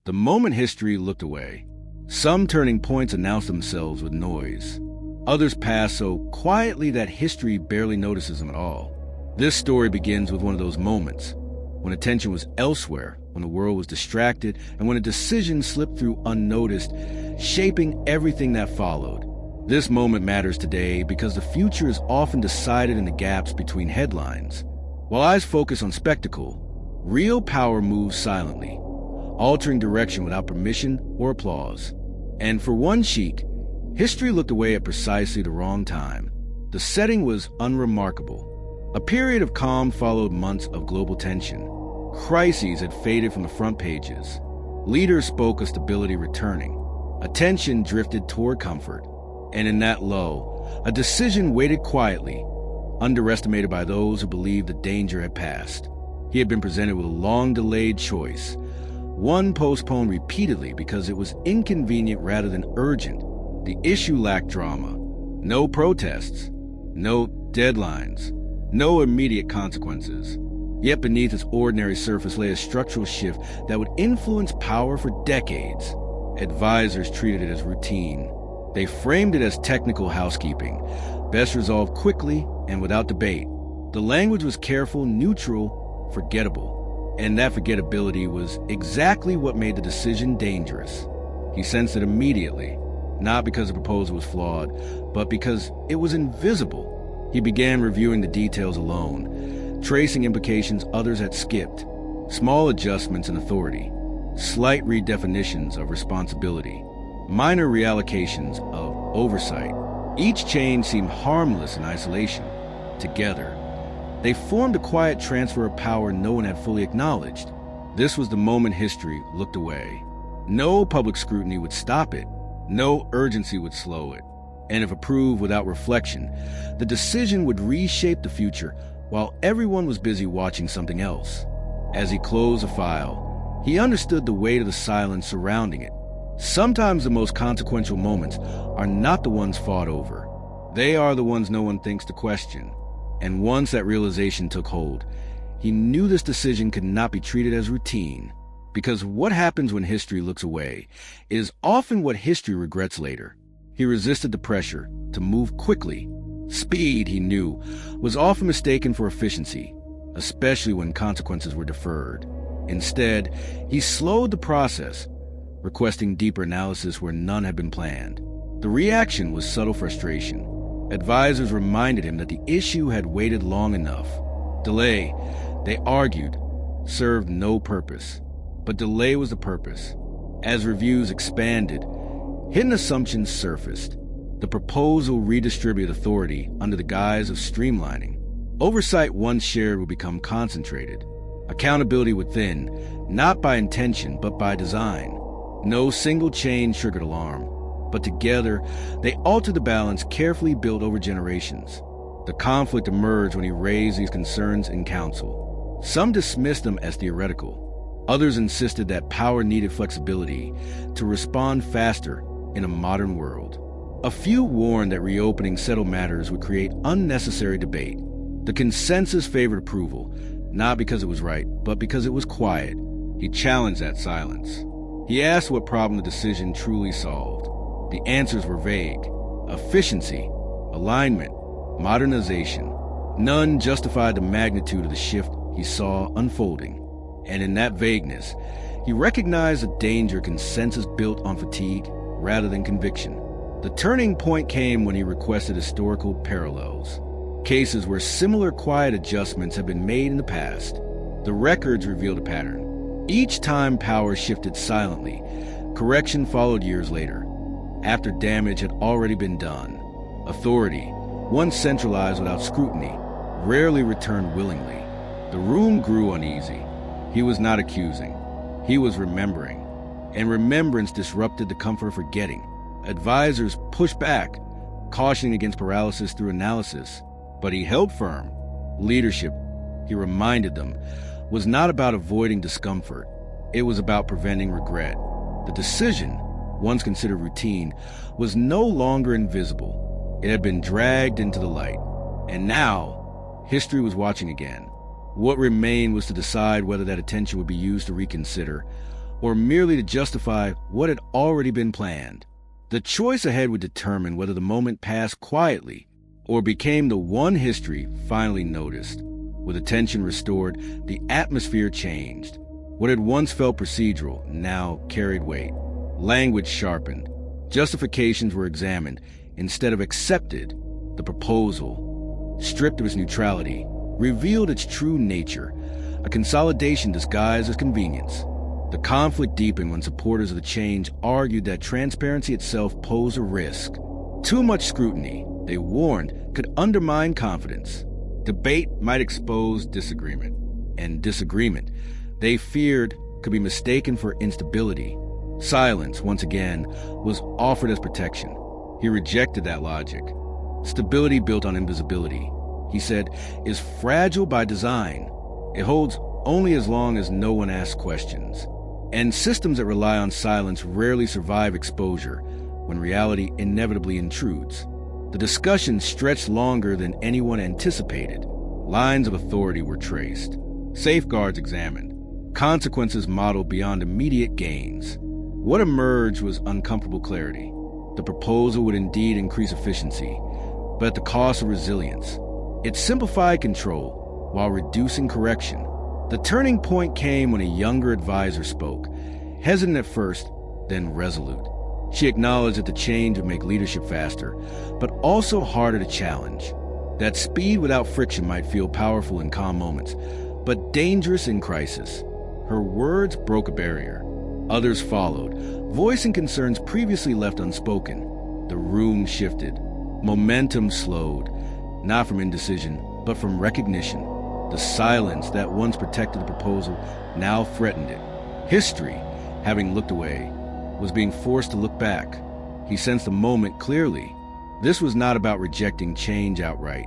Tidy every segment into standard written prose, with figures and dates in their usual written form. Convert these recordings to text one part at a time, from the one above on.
The moment history looked away. Some turning points announced themselves with noise. Others passed so quietly that history barely notices them at all. This story begins with one of those moments, when attention was elsewhere, when the world was distracted, and when a decision slipped through unnoticed, shaping everything that followed. This moment matters today because the future is often decided in the gaps between headlines. While eyes focus on spectacle, real power moves silently, altering direction without permission or applause. And for one sheet, history looked away at precisely the wrong time. The setting was unremarkable. A period of calm followed months of global tension. Crises had faded from the front pages. Leaders spoke of stability returning. Attention drifted toward comfort. And in that lull, a decision waited quietly, underestimated by those who believed the danger had passed. He had been presented with a long-delayed choice, one postponed repeatedly because it was inconvenient rather than urgent. The issue lacked drama. No protests, no deadlines, no immediate consequences. Yet beneath its ordinary surface lay a structural shift that would influence power for decades. Advisors treated it as routine. They framed it as technical housekeeping, best resolved quickly and without debate. The language was careful, neutral, forgettable. And that forgettability was exactly what made the decision dangerous. He sensed it immediately, not because the proposal was flawed, but because it was invisible. He began reviewing the details alone, tracing implications others had skipped, small adjustments in authority, slight redefinitions of responsibility, minor reallocations of oversight. Each change seemed harmless in isolation. Together, they formed a quiet transfer of power no one had fully acknowledged. This was the moment history looked away. No public scrutiny would stop it. No urgency would slow it. And if approved without reflection, the decision would reshape the future while everyone was busy watching something else. As he closed the file, he understood the weight of the silence surrounding it. Sometimes the most consequential moments are not the ones fought over. They are the ones no one thinks to question. And once that realization took hold, he knew this decision could not be treated as routine, because what happens when history looks away is often what history regrets later. He resisted the pressure to move quickly. Speed, he knew, was often mistaken for efficiency, especially when consequences were deferred. Instead, he slowed the process, requesting deeper analysis where none had been planned. The reaction was subtle frustration. Advisors reminded him that the issue had waited long enough. Delay, they argued, served no purpose. But delay was the purpose. As reviews expanded, hidden assumptions surfaced. The proposal redistributed authority under the guise of streamlining. Oversight once shared would become concentrated. Accountability would thin, not by intention, but by design. No single change triggered alarm. But together, they altered the balance carefully built over generations. The conflict emerged when he raised these concerns in council. Some dismissed them as theoretical. Others insisted that power needed flexibility to respond faster in a modern world. A few warned that reopening settled matters would create unnecessary debate. The consensus favored approval, not because it was right, but because it was quiet. He challenged that silence. He asked what problem the decision truly solved. The answers were vague. Efficiency, alignment, modernization. None justified the magnitude of the shift he saw unfolding. And in that vagueness, he recognized a danger consensus built on fatigue rather than conviction. The turning point came when he requested historical parallels. Cases where similar quiet adjustments had been made in the past. The records revealed a pattern. Each time power shifted silently, correction followed years later, after damage had already been done. Authority, once centralized without scrutiny, rarely returned willingly. The room grew uneasy. He was not accusing. He was remembering. And remembrance disrupted the comfort of forgetting. Advisors pushed back, cautioning against paralysis through analysis. But he held firm. Leadership, he reminded them, was not about avoiding discomfort. It was about preventing regret. The decision, once considered routine, was no longer invisible. It had been dragged into the light. And now, history was watching again. What remained was to decide whether that attention would be used to reconsider, or merely to justify what had already been planned. The choice ahead would determine whether the moment passed quietly or became the one history finally noticed. With attention restored, the atmosphere changed. What had once felt procedural now carried weight. Language sharpened. Justifications were examined instead of accepted. The proposal, stripped of its neutrality, revealed its true nature, a consolidation disguised as convenience. The conflict deepened when supporters of the change argued that transparency itself posed a risk. Too much scrutiny, they warned, could undermine confidence. Debate might expose disagreement, and disagreement, they feared, could be mistaken for instability. Silence, once again, was offered as protection. He rejected that logic. Stability built on invisibility, he said, is fragile by design. It holds only as long as no one asks questions. And systems that rely on silence rarely survive exposure when reality inevitably intrudes. The discussion stretched longer than anyone anticipated. Lines of authority were traced, safeguards examined, consequences modeled beyond immediate gains. What emerged was uncomfortable clarity. The proposal would indeed increase efficiency, but at the cost of resilience. It simplified control while reducing correction. The turning point came when a younger advisor spoke, hesitant at first, then resolute. She acknowledged that the change would make leadership faster, but also harder to challenge. That speed without friction might feel powerful in calm moments, but dangerous in crisis. Her words broke a barrier. Others followed, voicing concerns previously left unspoken. The room shifted. Momentum slowed, not from indecision, but from recognition. The silence that once protected the proposal now threatened it. History, having looked away, was being forced to look back. He sensed the moment clearly. This was not about rejecting change outright.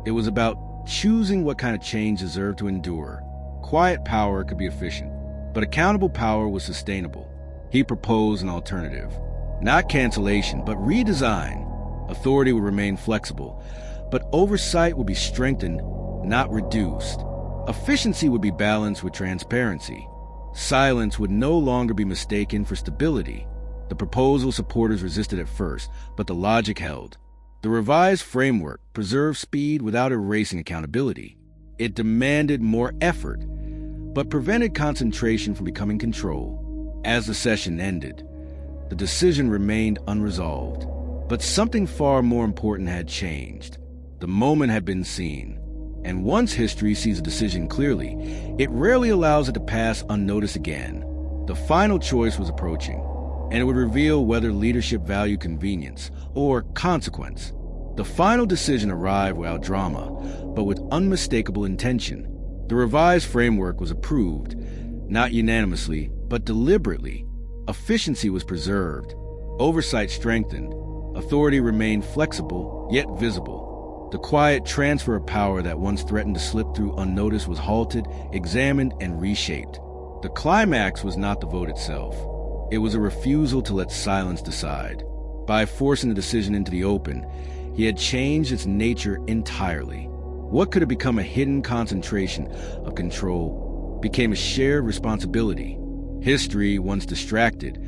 It was about choosing what kind of change deserved to endure. Quiet power could be efficient, but accountable power was sustainable. He proposed an alternative. Not cancellation, but redesign. Authority would remain flexible, but oversight would be strengthened, not reduced. Efficiency would be balanced with transparency. Silence would no longer be mistaken for stability. The proposal supporters resisted at first, but the logic held. The revised framework preserved speed without erasing accountability. It demanded more effort, but prevented concentration from becoming control. As the session ended, the decision remained unresolved. But something far more important had changed. The moment had been seen. And once history sees a decision clearly, it rarely allows it to pass unnoticed again. The final choice was approaching, and it would reveal whether leadership valued convenience or consequence. The final decision arrived without drama, but with unmistakable intention. The revised framework was approved, not unanimously, but deliberately. Efficiency was preserved, oversight strengthened, authority remained flexible, yet visible. The quiet transfer of power that once threatened to slip through unnoticed was halted, examined, and reshaped. The climax was not the vote itself. It was a refusal to let silence decide. By forcing the decision into the open, he had changed its nature entirely. What could have become a hidden concentration of control became a shared responsibility. History, once distracted,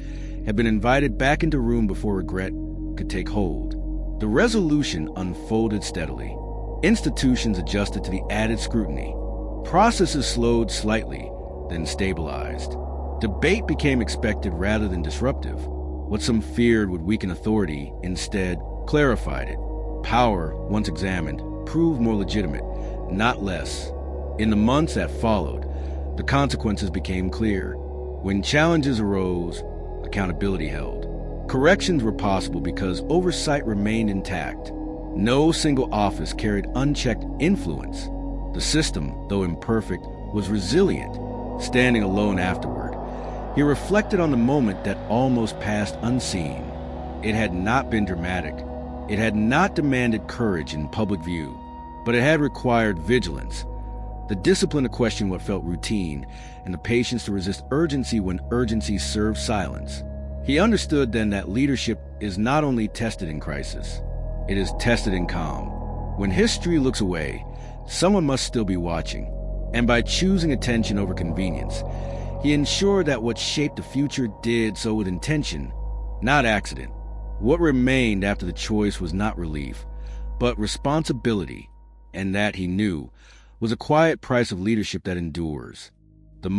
had been invited back into room before regret could take hold. The resolution unfolded steadily. Institutions adjusted to the added scrutiny. Processes slowed slightly, then stabilized. Debate became expected rather than disruptive. What some feared would weaken authority instead clarified it. Power, once examined, proved more legitimate, not less. In the months that followed, the consequences became clear. When challenges arose, accountability held. Corrections were possible because oversight remained intact. No single office carried unchecked influence. The system, though imperfect, was resilient, standing alone afterward. He reflected on the moment that almost passed unseen. It had not been dramatic. It had not demanded courage in public view, but it had required vigilance, the discipline to question what felt routine, and the patience to resist urgency when urgency served silence. He understood then that leadership is not only tested in crisis, it is tested in calm. When history looks away, someone must still be watching, and by choosing attention over convenience, He ensured that what shaped the future did so with intention, not accident. What remained after the choice was not relief, but responsibility, and that he knew was a quiet price of leadership that endures. The